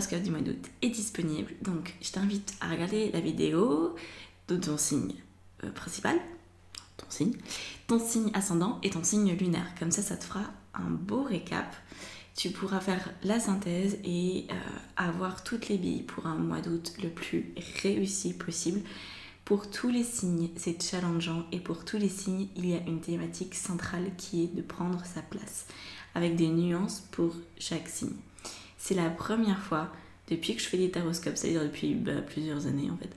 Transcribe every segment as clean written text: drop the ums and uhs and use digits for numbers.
horoscope du mois d'août est disponible, donc je t'invite à regarder la vidéo de ton signe principal, ton signe ascendant et ton signe lunaire. Comme ça te fera un beau récap. Tu pourras faire la synthèse et avoir toutes les billes pour un mois d'août le plus réussi possible. Pour tous les signes, c'est challengeant et pour tous les signes, il y a une thématique centrale qui est de prendre sa place, avec des nuances pour chaque signe. C'est la première fois depuis que je fais des taroscopes, c'est-à-dire depuis plusieurs années en fait,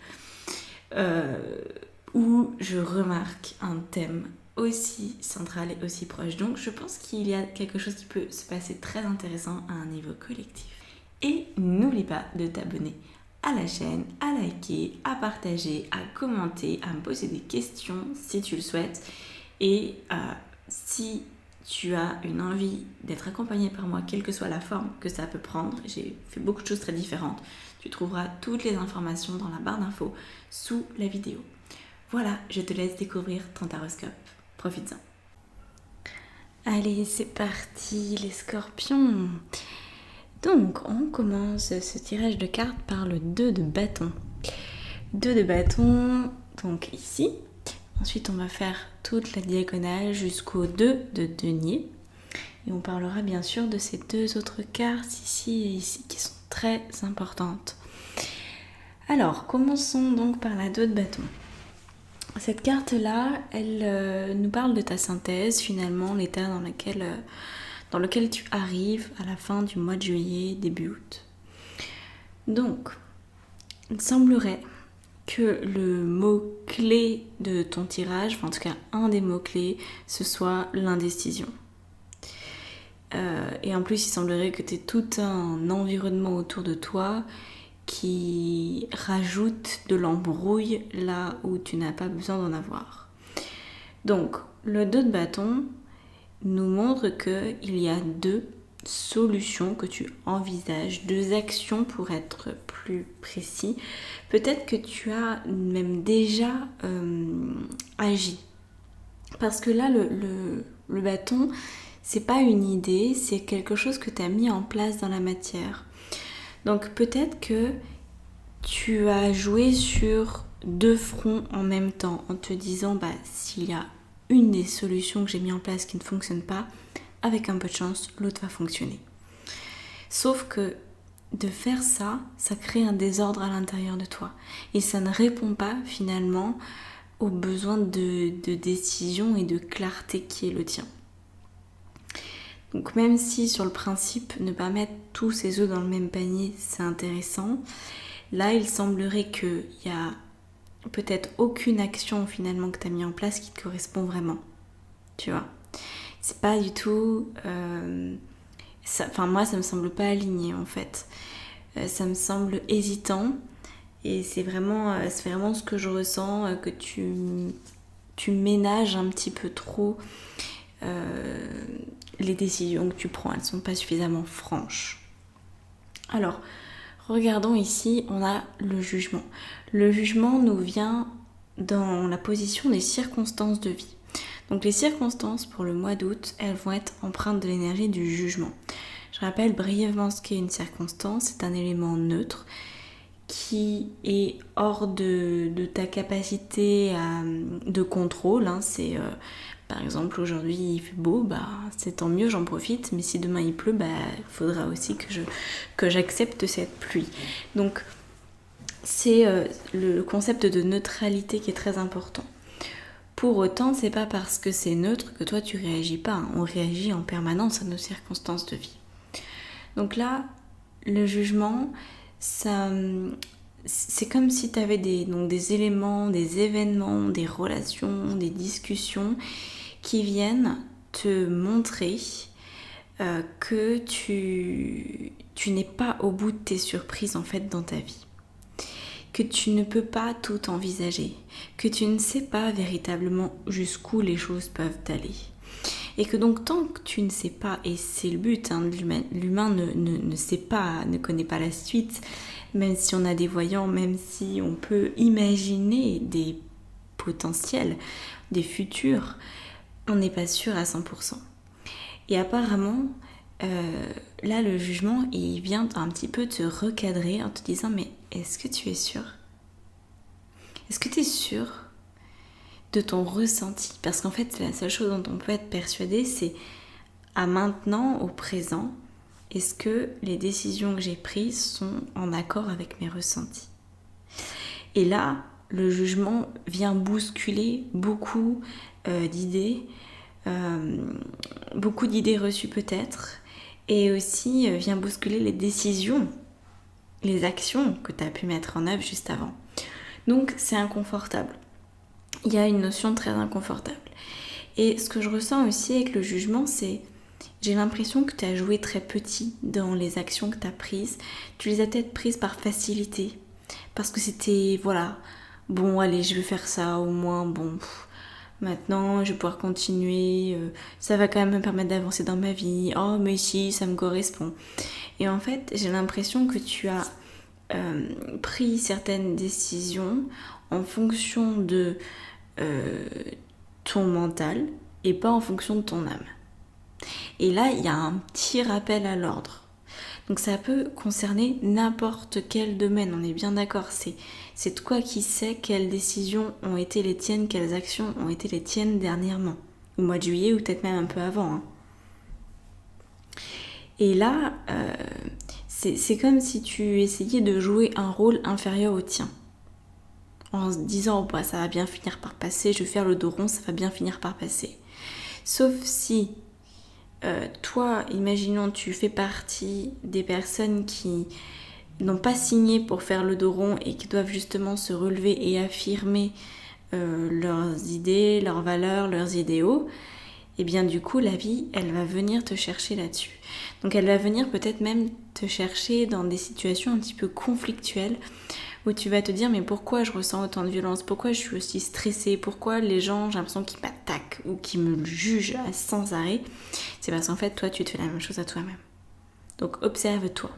où je remarque un thème aussi central et aussi proche. Donc je pense qu'il y a quelque chose qui peut se passer très intéressant à un niveau collectif. Et n'oublie pas de t'abonner à la chaîne, à liker, à partager, à commenter, à me poser des questions si tu le souhaites. Et si tu as une envie d'être accompagné par moi, quelle que soit la forme que ça peut prendre, j'ai fait beaucoup de choses très différentes. Tu trouveras toutes les informations dans la barre d'infos sous la vidéo. Voilà, je te laisse découvrir ton taroscope. Profites-en. Allez, c'est parti les scorpions. Donc, on commence ce tirage de cartes par le 2 de bâton. 2 de bâton, donc ici. Ensuite, on va faire toute la diagonale jusqu'au 2 de denier. Et on parlera bien sûr de ces deux autres cartes ici et ici qui sont très importantes. Alors, commençons donc par la 2 de bâton. Cette carte-là, elle nous parle de ta synthèse, finalement, l'état dans lequel tu arrives à la fin du mois de juillet, début août. Donc, il semblerait que le mot-clé de ton tirage, enfin en tout cas un des mots-clés, ce soit l'indécision. Et en plus, il semblerait que tu aies tout un environnement autour de toi qui rajoute de l'embrouille là où tu n'as pas besoin d'en avoir. Donc, le 2 de bâton nous montre qu'il y a deux solutions que tu envisages, deux actions pour être plus précis. Peut-être que tu as même déjà agi. Parce que là, le bâton, c'est pas une idée, c'est quelque chose que tu as mis en place dans la matière. Donc peut-être que tu as joué sur deux fronts en même temps en te disant s'il y a une des solutions que j'ai mis en place qui ne fonctionne pas, avec un peu de chance, l'autre va fonctionner. Sauf que de faire ça, ça crée un désordre à l'intérieur de toi. Et ça ne répond pas finalement aux besoins de décision et de clarté qui est le tien. Donc même si sur le principe, ne pas mettre tous ses œufs dans le même panier, c'est intéressant, là il semblerait qu'il y a peut-être aucune action finalement que tu as mis en place qui te correspond vraiment. Tu vois, c'est pas du tout... moi ça me semble pas aligné en fait. Ça me semble hésitant et c'est vraiment ce que je ressens, que tu ménages un petit peu trop les décisions que tu prends, elles sont pas suffisamment franches. Alors, regardons ici, on a le jugement. Le jugement nous vient dans la position des circonstances de vie. Donc les circonstances pour le mois d'août, elles vont être empreintes de l'énergie du jugement. Je rappelle brièvement ce qu'est une circonstance, c'est un élément neutre qui est hors de ta capacité de contrôle. C'est par exemple aujourd'hui il fait beau, c'est tant mieux, j'en profite, mais si demain il pleut, il faudra aussi que j'accepte cette pluie. Donc c'est le concept de neutralité qui est très important. Pour autant, c'est pas parce que c'est neutre que toi tu réagis pas, on réagit en permanence à nos circonstances de vie. Donc là, le jugement, ça, c'est comme si tu avais des éléments, des événements, des relations, des discussions qui viennent te montrer que tu n'es pas au bout de tes surprises en fait dans ta vie. Que tu ne peux pas tout envisager, que tu ne sais pas véritablement jusqu'où les choses peuvent aller. Et que donc tant que tu ne sais pas, et c'est le but, l'humain ne sait pas, ne connaît pas la suite, même si on a des voyants, même si on peut imaginer des potentiels, des futurs, on n'est pas sûr à 100%. Et apparemment, là le jugement il vient un petit peu te recadrer en te disant mais est-ce que tu es sûr? Est-ce que tu es sûr de ton ressenti? Parce qu'en fait la seule chose dont on peut être persuadé c'est à maintenant, au présent, est-ce que les décisions que j'ai prises sont en accord avec mes ressentis? Et là, le jugement vient bousculer beaucoup d'idées, beaucoup d'idées reçues peut-être, et aussi vient bousculer les décisions, les actions que tu as pu mettre en œuvre juste avant. Donc c'est inconfortable. Il y a une notion très inconfortable. Et ce que je ressens aussi avec le jugement, c'est j'ai l'impression que tu as joué très petit dans les actions que tu as prises. Tu les as peut-être prises par facilité. Parce que c'était, voilà, bon, allez, je vais faire ça, au moins, bon, maintenant, je vais pouvoir continuer. Ça va quand même me permettre d'avancer dans ma vie. Oh, mais si, ça me correspond. Et en fait, j'ai l'impression que tu as pris certaines décisions en fonction de ton mental et pas en fonction de ton âme. Et là, il y a un petit rappel à l'ordre. Donc ça peut concerner n'importe quel domaine, on est bien d'accord. C'est toi qui sais quelles décisions ont été les tiennes, quelles actions ont été les tiennes dernièrement. Au mois de juillet ou peut-être même un peu avant. Hein. Et là, c'est comme si tu essayais de jouer un rôle inférieur au tien. En se disant, oh, bah, ça va bien finir par passer, je vais faire le dos rond, ça va bien finir par passer. Sauf si toi, imaginons, tu fais partie des personnes qui n'ont pas signé pour faire le dos rond et qui doivent justement se relever et affirmer leurs idées, leurs valeurs, leurs idéaux, et bien du coup la vie, elle va venir te chercher là-dessus. Donc elle va venir peut-être même te chercher dans des situations un petit peu conflictuelles où tu vas te dire mais pourquoi je ressens autant de violence, pourquoi je suis aussi stressée, pourquoi les gens, j'ai l'impression qu'ils m'attaquent ou qu'ils me jugent sans arrêt. C'est parce qu'en fait toi tu te fais la même chose à toi-même. Donc observe-toi,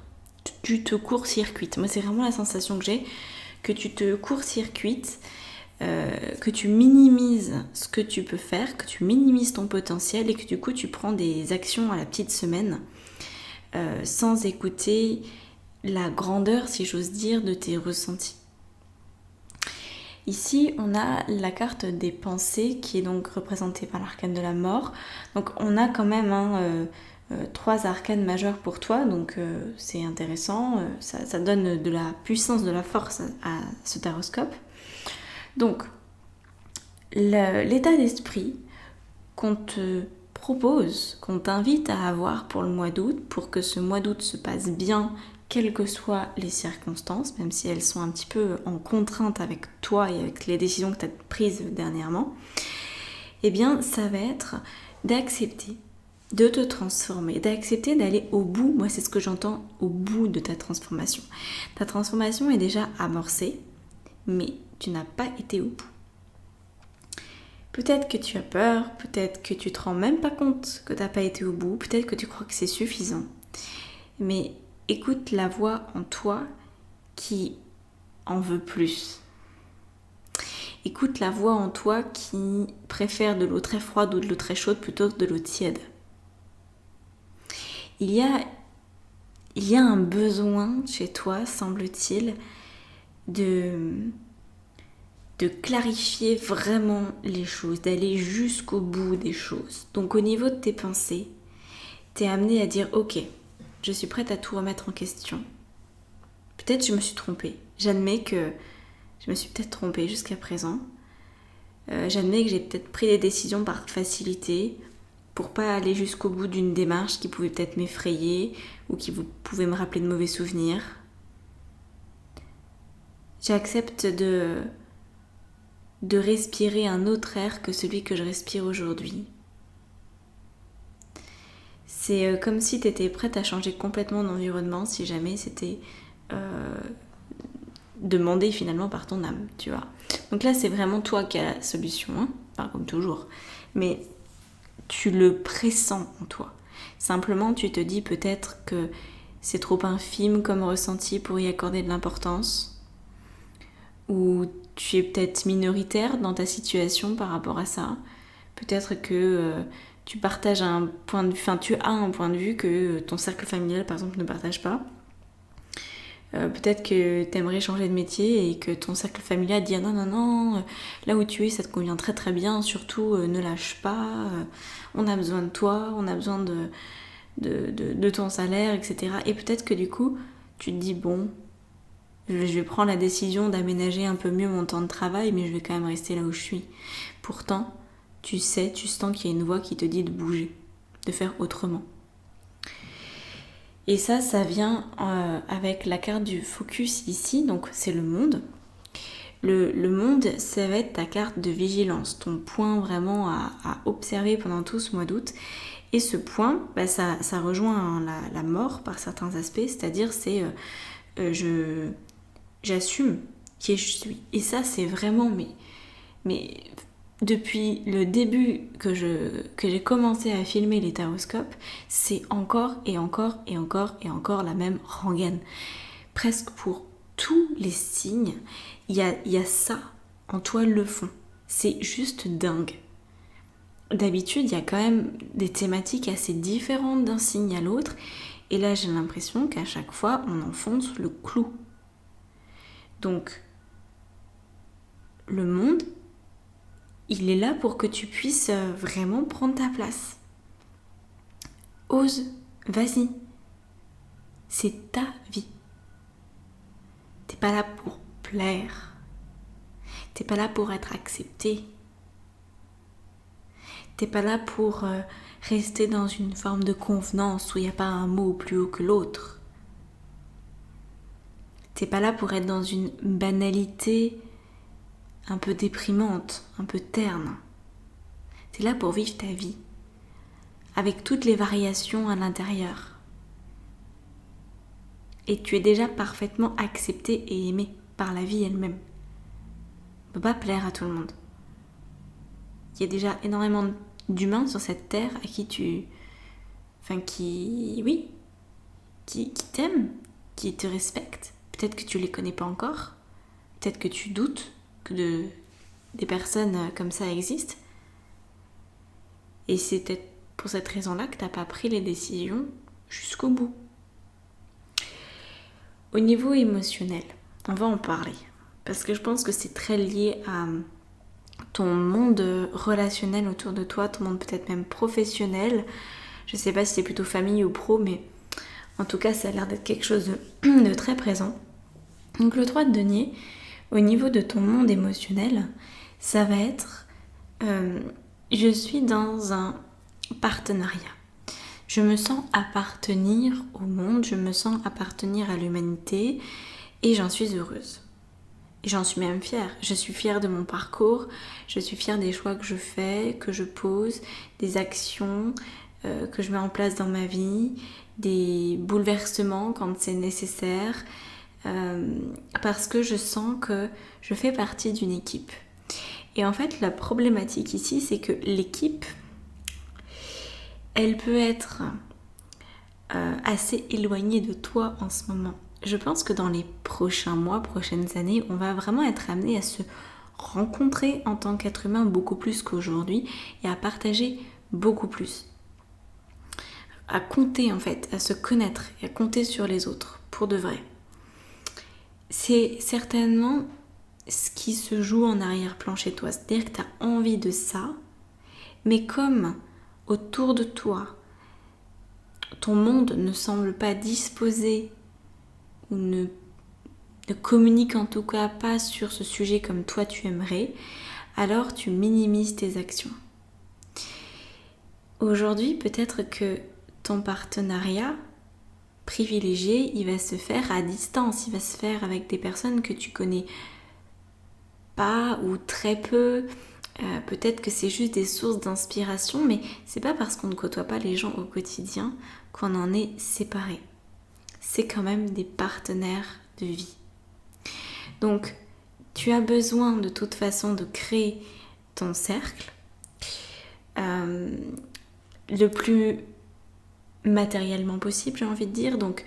tu te court-circuites. Moi c'est vraiment la sensation que j'ai, que tu te court-circuites, que tu minimises ce que tu peux faire, que tu minimises ton potentiel et que du coup tu prends des actions à la petite semaine sans écouter la grandeur, si j'ose dire, de tes ressentis. Ici, on a la carte des pensées qui est donc représentée par l'arcane de la mort. Donc on a quand même 3 arcanes majeures pour toi, donc c'est intéressant, ça donne de la puissance, de la force à ce taroscope. Donc, l'état d'esprit qu'on te propose, qu'on t'invite à avoir pour le mois d'août, pour que ce mois d'août se passe bien, quelles que soient les circonstances, même si elles sont un petit peu en contrainte avec toi et avec les décisions que tu as prises dernièrement, eh bien, ça va être d'accepter de te transformer, d'accepter d'aller au bout. Moi, c'est ce que j'entends, au bout de ta transformation. Ta transformation est déjà amorcée, mais tu n'as pas été au bout. Peut-être que tu as peur, peut-être que tu te rends même pas compte que tu n'as pas été au bout, peut-être que tu crois que c'est suffisant. Mais écoute la voix en toi qui en veut plus. Écoute la voix en toi qui préfère de l'eau très froide ou de l'eau très chaude plutôt que de l'eau tiède. Il y a un besoin chez toi, semble-t-il, de clarifier vraiment les choses, d'aller jusqu'au bout des choses. Donc au niveau de tes pensées, tu es amené à dire ok, je suis prête à tout remettre en question. Peut-être je me suis trompée. J'admets que je me suis peut-être trompée jusqu'à présent. J'admets que j'ai peut-être pris des décisions par facilité pour pas aller jusqu'au bout d'une démarche qui pouvait peut-être m'effrayer ou qui pouvait me rappeler de mauvais souvenirs. J'accepte de respirer un autre air que celui que je respire aujourd'hui. C'est comme si tu étais prête à changer complètement d'environnement si jamais c'était demandé finalement par ton âme, tu vois. Donc là, c'est vraiment toi qui as la solution, hein, enfin comme toujours. Mais tu le pressens en toi. Simplement, tu te dis peut-être que c'est trop infime comme ressenti pour y accorder de l'importance, ou tu es peut-être minoritaire dans ta situation par rapport à ça. Peut-être que tu partages un point de vue, enfin tu as un point de vue que ton cercle familial par exemple ne partage pas. Peut-être que tu aimerais changer de métier et que ton cercle familial dit non, là où tu es ça te convient très très bien, surtout ne lâche pas, on a besoin de toi, on a besoin de ton salaire, etc. Et peut-être que du coup tu te dis bon, je vais prendre la décision d'aménager un peu mieux mon temps de travail, mais je vais quand même rester là où je suis. Pourtant, tu sens qu'il y a une voix qui te dit de bouger, de faire autrement. Et ça vient avec la carte du focus ici, donc c'est le monde. Le monde, ça va être ta carte de vigilance, ton point vraiment à observer pendant tout ce mois d'août. Et ce point, ça rejoint la mort par certains aspects, c'est-à-dire c'est j'assume qui je suis. Et ça, c'est vraiment, mais depuis le début que j'ai commencé à filmer les taroscopes, c'est encore et encore et encore et encore la même rengaine. Presque pour tous les signes, il y a ça en toile de fond. C'est juste dingue. D'habitude, il y a quand même des thématiques assez différentes d'un signe à l'autre. Et là, j'ai l'impression qu'à chaque fois, on enfonce le clou. Donc, le monde, il est là pour que tu puisses vraiment prendre ta place. Ose, vas-y. C'est ta vie. T'es pas là pour plaire. T'es pas là pour être accepté. T'es pas là pour rester dans une forme de convenance où il n'y a pas un mot plus haut que l'autre. T'es pas là pour être dans une banalité un peu déprimante, un peu terne. T'es là pour vivre ta vie, avec toutes les variations à l'intérieur. Et tu es déjà parfaitement accepté et aimé par la vie elle-même. On ne peut pas plaire à tout le monde. Il y a déjà énormément d'humains sur cette terre à qui qui t'aiment, qui te respectent. Peut-être que tu les connais pas encore. Peut-être que tu doutes que des personnes comme ça existent. Et c'est peut-être pour cette raison-là que tu n'as pas pris les décisions jusqu'au bout. Au niveau émotionnel, on va en parler. Parce que je pense que c'est très lié à ton monde relationnel autour de toi, ton monde peut-être même professionnel. Je ne sais pas si c'est plutôt famille ou pro, mais en tout cas, ça a l'air d'être quelque chose de très présent. Donc le 3 de denier, au niveau de ton monde émotionnel, ça va être je suis dans un partenariat. Je me sens appartenir au monde, je me sens appartenir à l'humanité et j'en suis heureuse. Et j'en suis même fière. Je suis fière de mon parcours, je suis fière des choix que je fais, que je pose, des actions que je mets en place dans ma vie, des bouleversements quand c'est nécessaire, parce que je sens que je fais partie d'une équipe. Et en fait, la problématique ici, c'est que l'équipe, elle peut être assez éloignée de toi en ce moment. Je pense que dans les prochains mois, prochaines années, on va vraiment être amené à se rencontrer en tant qu'être humain beaucoup plus qu'aujourd'hui et à partager beaucoup plus. À compter en fait, à se connaître et à compter sur les autres, pour de vrai. C'est certainement ce qui se joue en arrière-plan chez toi. C'est-à-dire que tu as envie de ça, mais comme autour de toi, ton monde ne semble pas disposé ou ne communique en tout cas pas sur ce sujet comme toi tu aimerais, alors tu minimises tes actions. Aujourd'hui, peut-être que ton partenariat privilégié, il va se faire à distance, il va se faire avec des personnes que tu connais pas ou très peu. Peut-être que c'est juste des sources d'inspiration, mais c'est pas parce qu'on ne côtoie pas les gens au quotidien qu'on en est séparés. C'est quand même des partenaires de vie. Donc, tu as besoin de toute façon de créer ton cercle le plus matériellement possible, j'ai envie de dire. Donc,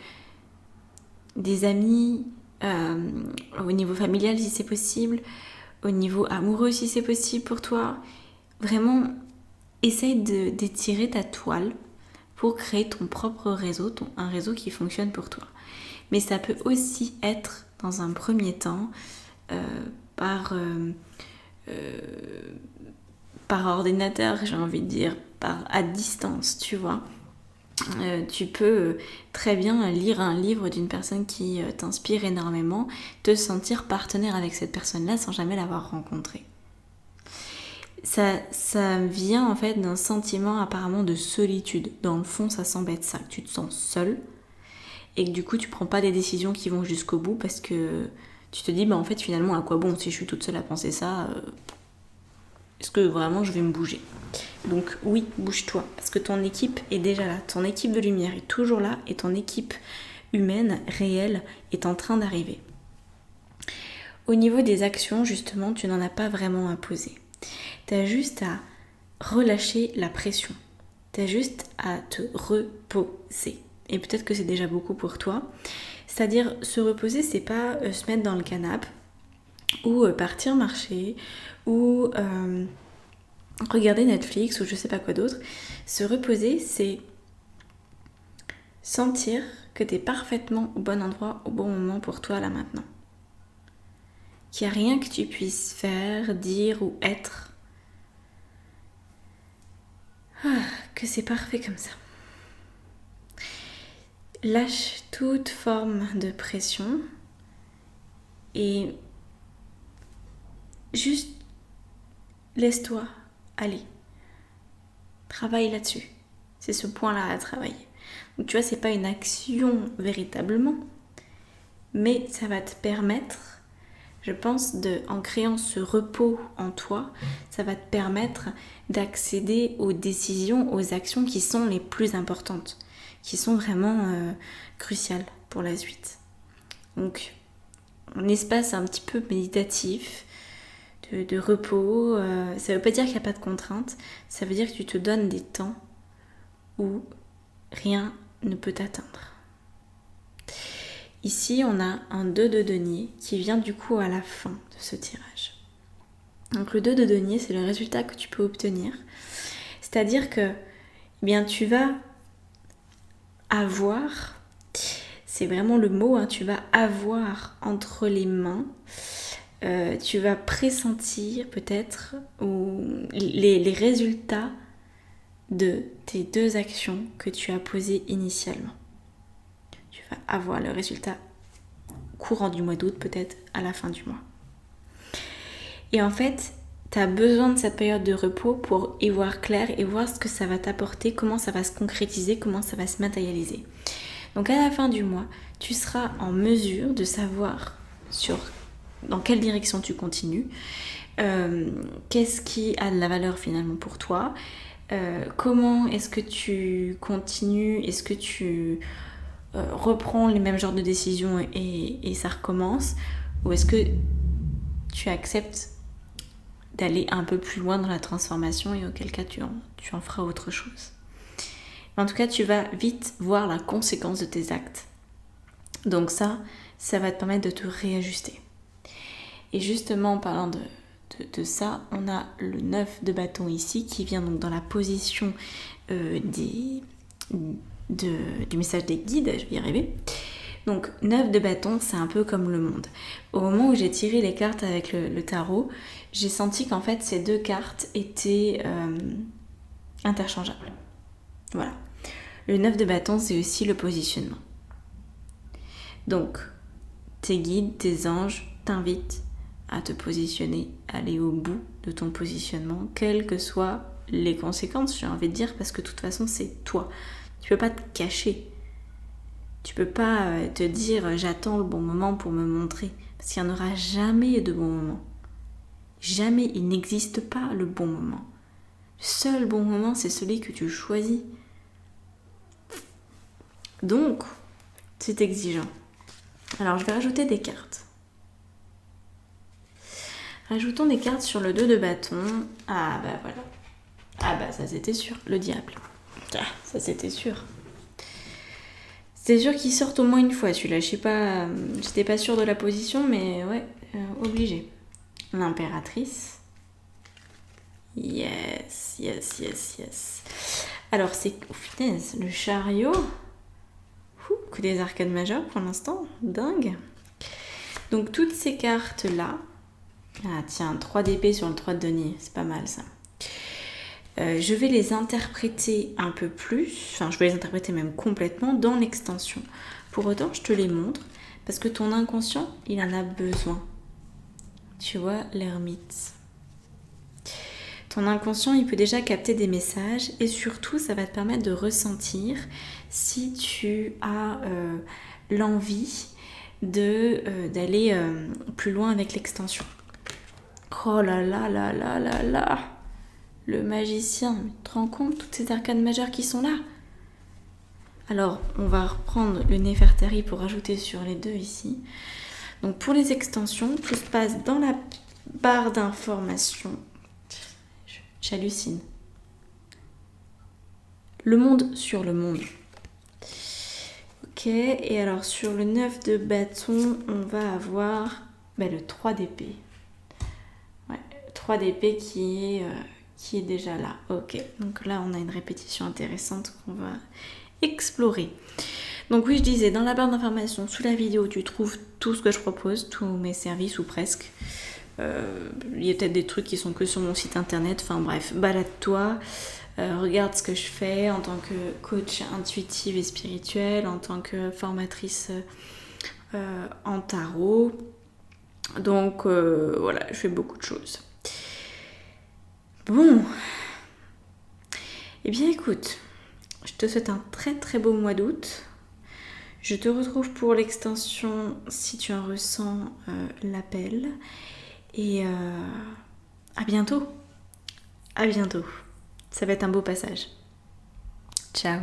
des amis, au niveau familial si c'est possible, au niveau amoureux si c'est possible pour toi. Vraiment, essaye d'étirer ta toile pour créer ton propre réseau, un réseau qui fonctionne pour toi. Mais ça peut aussi être, dans un premier temps, par ordinateur, j'ai envie de dire, à distance, tu vois. Tu peux très bien lire un livre d'une personne qui t'inspire énormément, te sentir partenaire avec cette personne-là sans jamais l'avoir rencontrée. Ça vient en fait d'un sentiment apparemment de solitude. Dans le fond, ça semble être ça, que tu te sens seul et que du coup tu prends pas des décisions qui vont jusqu'au bout parce que tu te dis en fait finalement à quoi bon si je suis toute seule à penser ça, est-ce que vraiment je vais me bouger? Donc oui, bouge-toi parce que ton équipe est déjà là, ton équipe de lumière est toujours là et ton équipe humaine, réelle, est en train d'arriver. Au niveau des actions, justement, tu n'en as pas vraiment à poser. Tu as juste à relâcher la pression. Tu as juste à te reposer. Et peut-être que c'est déjà beaucoup pour toi. C'est-à-dire, se reposer, c'est pas se mettre dans le canapé ou partir marcher ou regarder Netflix ou je sais pas quoi d'autre. Se reposer, c'est sentir que tu es parfaitement au bon endroit, au bon moment pour toi là maintenant. Qu'il n'y a rien que tu puisses faire, dire ou être. Que c'est parfait comme ça. Lâche toute forme de pression et juste laisse-toi aller. Travaille là-dessus. C'est ce point-là à travailler. Donc tu vois, c'est pas une action véritablement, mais ça va te permettre, je pense, en créant ce repos en toi, ça va te permettre d'accéder aux décisions, aux actions qui sont les plus importantes, qui sont vraiment cruciales pour la suite. Donc, un espace un petit peu méditatif, de repos, ça veut pas dire qu'il n'y a pas de contraintes, ça veut dire que tu te donnes des temps où rien ne peut t'atteindre. Ici, on a un 2 de denier qui vient du coup à la fin de ce tirage. Donc le 2 de denier, c'est le résultat que tu peux obtenir. C'est-à-dire que tu vas avoir, c'est vraiment le mot, tu vas avoir entre les mains, tu vas pressentir peut-être les résultats de tes 2 actions que tu as posées initialement. Tu vas avoir le résultat courant du mois d'août, peut-être à la fin du mois. Et en fait, tu as besoin de cette période de repos pour y voir clair et voir ce que ça va t'apporter, comment ça va se concrétiser, comment ça va se matérialiser. Donc à la fin du mois, tu seras en mesure de savoir dans quelle direction tu continues, qu'est-ce qui a de la valeur finalement pour toi, comment est-ce que tu continues, est-ce que tu reprends les mêmes genres de décisions et ça recommence, ou est-ce que tu acceptes d'aller un peu plus loin dans la transformation et auquel cas tu en feras autre chose. En tout cas, tu vas vite voir la conséquence de tes actes. Donc ça va te permettre de te réajuster. Et justement, en parlant de ça, on a le 9 de bâton ici qui vient donc dans la position du message des guides, je vais y arriver. Donc 9 de bâton, c'est un peu comme le monde. Au moment où j'ai tiré les cartes avec le tarot, j'ai senti qu'en fait ces 2 cartes étaient interchangeables. Voilà. Le 9 de bâton, c'est aussi le positionnement. Donc, tes guides, tes anges t'invitent à te positionner, à aller au bout de ton positionnement, quelles que soient les conséquences, j'ai envie de dire, parce que de toute façon, c'est toi. Tu peux pas te cacher. Tu peux pas te dire j'attends le bon moment pour me montrer, parce qu'il n'y en aura jamais de bon moment. Jamais, il n'existe pas le bon moment. Le seul bon moment, c'est celui que tu choisis. Donc, c'est exigeant. Alors, je vais rajouter des cartes. Rajoutons des cartes sur le 2 de bâton. Ah bah voilà. Ah bah ça c'était sûr, le diable. Ah, ça c'était sûr. C'est sûr qu'il sorte au moins une fois celui-là. Je sais pas, j'étais pas sûre de la position, mais ouais, obligé. L'impératrice. Yes, yes, yes, yes. Alors, c'est... Oh, punaise, le chariot. Que des arcades majeures pour l'instant. Dingue. Donc, toutes ces cartes-là... Ah, tiens, 3 d'épée sur le 3 de denier. C'est pas mal, ça. Je vais les interpréter un peu plus. Enfin, je vais les interpréter même complètement dans l'extension. Pour autant, je te les montre. Parce que ton inconscient, il en a besoin. Tu vois, l'ermite. Ton inconscient, il peut déjà capter des messages et surtout, ça va te permettre de ressentir si tu as l'envie d'aller plus loin avec l'extension. Oh là là là là là là, le magicien, tu te rends compte toutes ces arcanes majeures qui sont là? Alors, on va reprendre le Néfertari pour rajouter sur les deux ici. Donc, pour les extensions, tout se passe dans la barre d'information. J'hallucine. Le monde sur le monde. Ok, et alors sur le 9 de bâton, on va avoir le 3 d'épée. Ouais, 3 d'épée qui est déjà là. Ok, donc là on a une répétition intéressante qu'on va explorer. Donc oui, je disais, dans la barre d'information, sous la vidéo, tu trouves tout ce que je propose, tous mes services ou presque. Il y a peut-être des trucs qui sont que sur mon site internet, enfin bref, balade-toi, regarde ce que je fais en tant que coach intuitive et spirituelle, en tant que formatrice en tarot. Donc voilà, je fais beaucoup de choses. Bon, eh bien écoute, je te souhaite un très très beau mois d'août. Je te retrouve pour l'extension si tu en ressens l'appel. Et à bientôt. À bientôt. Ça va être un beau passage. Ciao.